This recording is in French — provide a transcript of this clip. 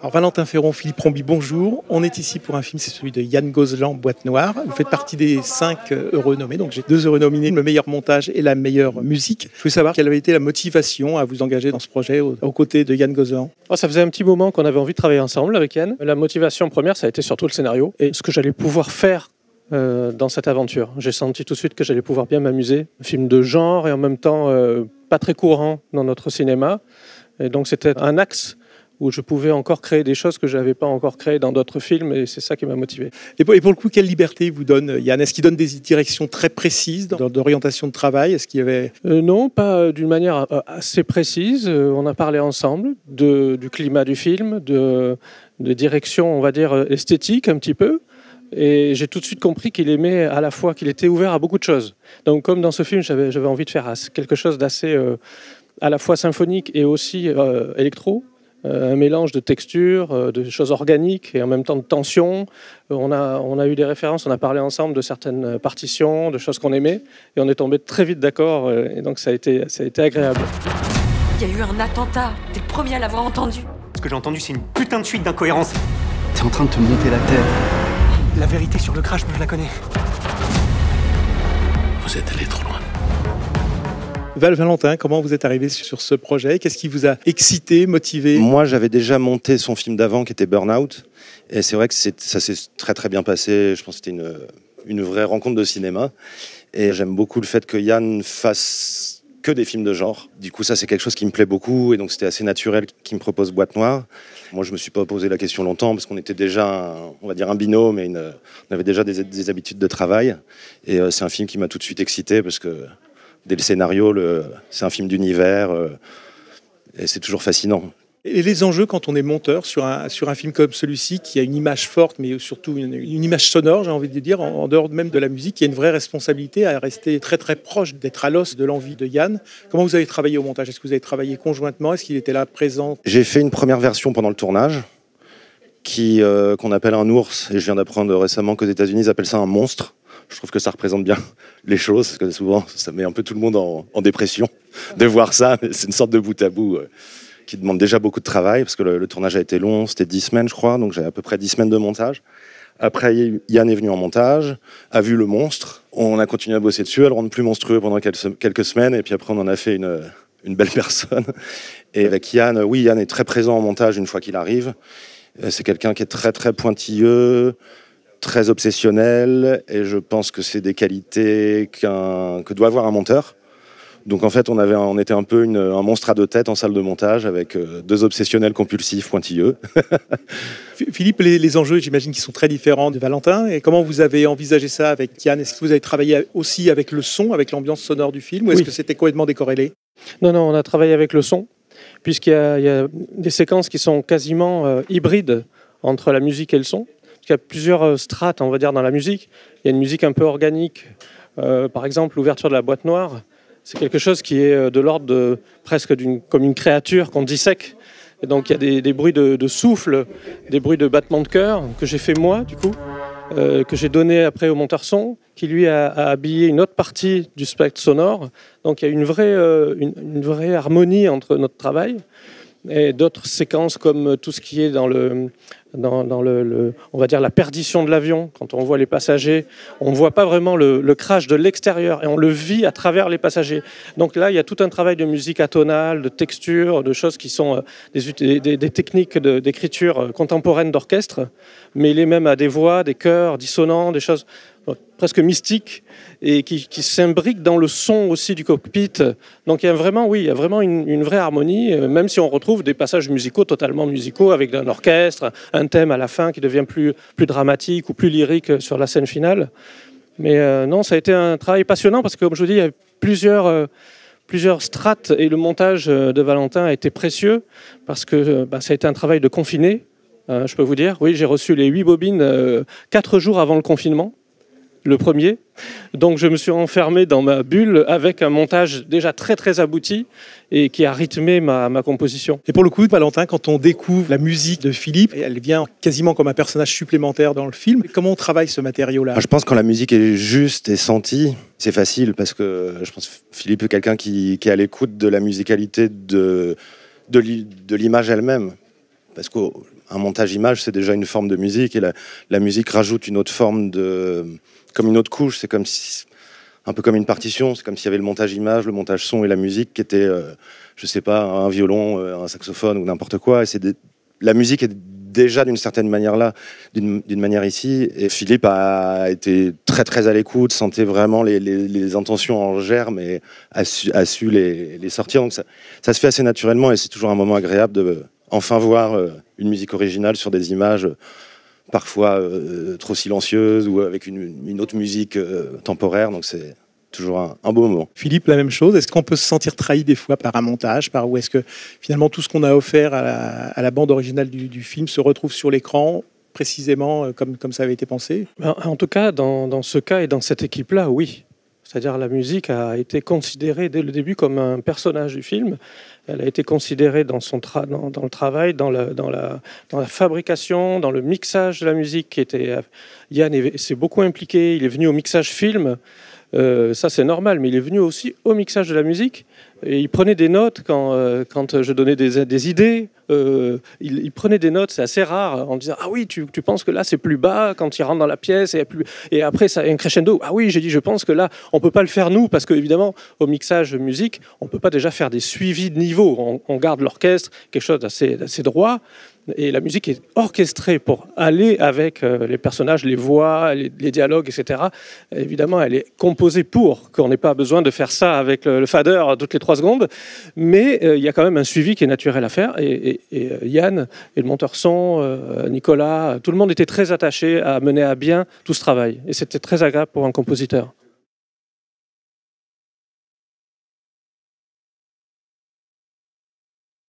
Alors Valentin Ferron, Philippe Rombi, bonjour. On est ici pour un film, c'est celui de Yann Gozlan, Boîte Noire. Vous faites partie des 5 heureux nommés, donc j'ai 2 heureux nominés, le meilleur montage et la meilleure musique. Je voulais savoir quelle avait été la motivation à vous engager dans ce projet aux côtés de Yann Gozlan. Ça faisait un petit moment qu'on avait envie de travailler ensemble avec Yann. La motivation première, ça a été surtout le scénario et ce que j'allais pouvoir faire dans cette aventure. J'ai senti tout de suite que j'allais pouvoir bien m'amuser. Un film de genre et en même temps pas très courant dans notre cinéma. Et donc c'était un axe où je pouvais encore créer des choses que je n'avais pas encore créées dans d'autres films, et c'est ça qui m'a motivé. Et pour le coup, quelle liberté vous donne Yann? Est-ce qu'il donne des directions très précises d'orientation de travail? Est-ce qu'il y avait... Non, pas d'une manière assez précise. On a parlé ensemble du climat du film, de direction, on va dire, esthétique un petit peu. Et j'ai tout de suite compris qu'il aimait à la fois, qu'il était ouvert à beaucoup de choses. Donc comme dans ce film, j'avais envie de faire quelque chose d'assez à la fois symphonique et aussi électro. Un mélange de textures, de choses organiques et en même temps de tension. On a eu des références, on a parlé ensemble de certaines partitions, de choses qu'on aimait, et on est tombé très vite d'accord, et donc ça a été agréable. Il y a eu un attentat, t'es le premier à l'avoir entendu. Ce que j'ai entendu, c'est une putain de suite d'incohérences. T'es en train de te monter la tête. La vérité sur le crash, moi je la connais. Vous êtes allé trop loin. Valentin, comment vous êtes arrivé sur ce projet? Qu'est-ce qui vous a excité, motivé? Moi, j'avais déjà monté son film d'avant qui était Burnout. Et c'est vrai que ça s'est très très bien passé. Je pense que c'était une vraie rencontre de cinéma. Et j'aime beaucoup le fait que Yann fasse que des films de genre. Du coup, ça, c'est quelque chose qui me plaît beaucoup. Et donc, c'était assez naturel qu'il me propose Boîte Noire. Moi, je me suis pas posé la question longtemps parce qu'on était déjà, on va dire, un binôme. Et on avait déjà des habitudes de travail. Et c'est un film qui m'a tout de suite excité parce que dès le scénario, c'est un film d'univers et c'est toujours fascinant. Et les enjeux quand on est monteur sur un film comme celui-ci, qui a une image forte, mais surtout une image sonore, j'ai envie de dire, en dehors même de la musique, il y a une vraie responsabilité à rester très très proche, d'être à l'os de l'envie de Yann. Comment vous avez travaillé au montage? Est-ce que vous avez travaillé conjointement? Est-ce qu'il était là présent? J'ai fait une première version pendant le tournage, qu'on appelle un ours, et je viens d'apprendre récemment qu'aux États-Unis, ils appellent ça un monstre. Je trouve que ça représente bien les choses, parce que souvent, ça met un peu tout le monde en dépression de voir ça. C'est une sorte de bout à bout qui demande déjà beaucoup de travail, parce que le tournage a été long, c'était 10 semaines, je crois, donc j'avais à peu près 10 semaines de montage. Après, Yann est venu en montage, a vu le monstre, on a continué à bosser dessus, à le rendre plus monstrueux pendant quelques semaines, et puis après, on en a fait une belle personne. Et avec Yann, oui, Yann est très présent en montage une fois qu'il arrive. C'est quelqu'un qui est très, très pointilleux, très obsessionnel, et je pense que c'est des qualités que doit avoir un monteur. Donc en fait, on était un peu un monstre à 2 têtes en salle de montage avec 2 obsessionnels compulsifs pointilleux. Philippe, les enjeux, j'imagine qu'ils sont très différents de Valentin. Et comment vous avez envisagé ça avec Yann? Est-ce que vous avez travaillé aussi avec le son, avec l'ambiance sonore du film, ou est-ce que c'était complètement décorrélé? Non, on a travaillé avec le son, puisqu'il y a des séquences qui sont quasiment hybrides entre la musique et le son. Il y a plusieurs strates, on va dire, dans la musique. Il y a une musique un peu organique. Par exemple, l'ouverture de la boîte noire, c'est quelque chose qui est de l'ordre de presque comme une créature qu'on dissèque. Et donc il y a des bruits de souffle, des bruits de battement de cœur que j'ai fait moi, du coup, que j'ai donné après au monteur son, qui lui a habillé une autre partie du spectre sonore. Donc il y a une vraie harmonie entre notre travail et d'autres séquences comme tout ce qui est dans on va dire la perdition de l'avion. Quand on voit les passagers, on ne voit pas vraiment le crash de l'extérieur et on le vit à travers les passagers. Donc là, il y a tout un travail de musique atonale, de texture, de choses qui sont des techniques d'écriture contemporaine d'orchestre, mêlées même à des voix, des chœurs dissonants, des choses presque mystiques et qui s'imbriquent dans le son aussi du cockpit. Donc il y a vraiment une vraie harmonie, même si on retrouve des passages musicaux totalement musicaux avec un orchestre, un thème à la fin qui devient plus dramatique ou plus lyrique sur la scène finale. Mais non, ça a été un travail passionnant parce que, comme je vous dis, il y a plusieurs strates et le montage de Valentin a été précieux parce que ça a été un travail de confiné, je peux vous dire. Oui, j'ai reçu les 8 bobines 4 jours avant le confinement. Le premier. Donc je me suis enfermé dans ma bulle avec un montage déjà très très abouti et qui a rythmé ma composition. Et pour le coup, Valentin, quand on découvre la musique de Philippe, elle vient quasiment comme un personnage supplémentaire dans le film. Comment on travaille ce matériau-là? Je pense que quand la musique est juste et sentie, c'est facile parce que je pense que Philippe est quelqu'un qui est à l'écoute de la musicalité de l'image elle-même. Parce qu'à un montage image, c'est déjà une forme de musique, et la musique rajoute une autre forme comme une autre couche. C'est comme si, un peu comme une partition, c'est comme s'il y avait le montage image, le montage son et la musique qui était, je sais pas, un violon, un saxophone ou n'importe quoi. Et la musique est déjà d'une certaine manière là, d'une manière ici. Et Philippe a été très très à l'écoute, sentait vraiment les intentions en germe et a su les sortir. Donc ça se fait assez naturellement, et c'est toujours un moment agréable de enfin voir une musique originale sur des images parfois trop silencieuses ou avec une autre musique temporaire. Donc c'est toujours un beau moment. Philippe, la même chose. Est-ce qu'on peut se sentir trahi des fois par un montage, ou est-ce que finalement tout ce qu'on a offert à la bande originale du film se retrouve sur l'écran précisément comme ça avait été pensé? En tout cas, dans ce cas et dans cette équipe-là, oui. C'est-à-dire la musique a été considérée dès le début comme un personnage du film. Elle a été considérée dans le travail, dans la fabrication, dans le mixage de la musique. Yann s'est beaucoup impliqué. Il est venu au mixage film. Ça c'est normal, mais il est venu aussi au mixage de la musique, et il prenait des notes quand je donnais des idées. Il prenait des notes, c'est assez rare, en disant ah oui, tu penses que là c'est plus bas quand il rentre dans la pièce, et après ça un crescendo. Ah oui, j'ai dit je pense que là on peut pas le faire nous, parce que évidemment au mixage musique on peut pas déjà faire des suivis de niveau. On garde l'orchestre, quelque chose d'assez droit. Et la musique est orchestrée pour aller avec les personnages, les voix, les dialogues, etc. Et évidemment, elle est composée pour qu'on n'ait pas besoin de faire ça avec le fader toutes les 3 secondes. Mais il y a quand même un suivi qui est naturel à faire. Et Yann et le monteur son, Nicolas, tout le monde était très attaché à mener à bien tout ce travail. Et c'était très agréable pour un compositeur.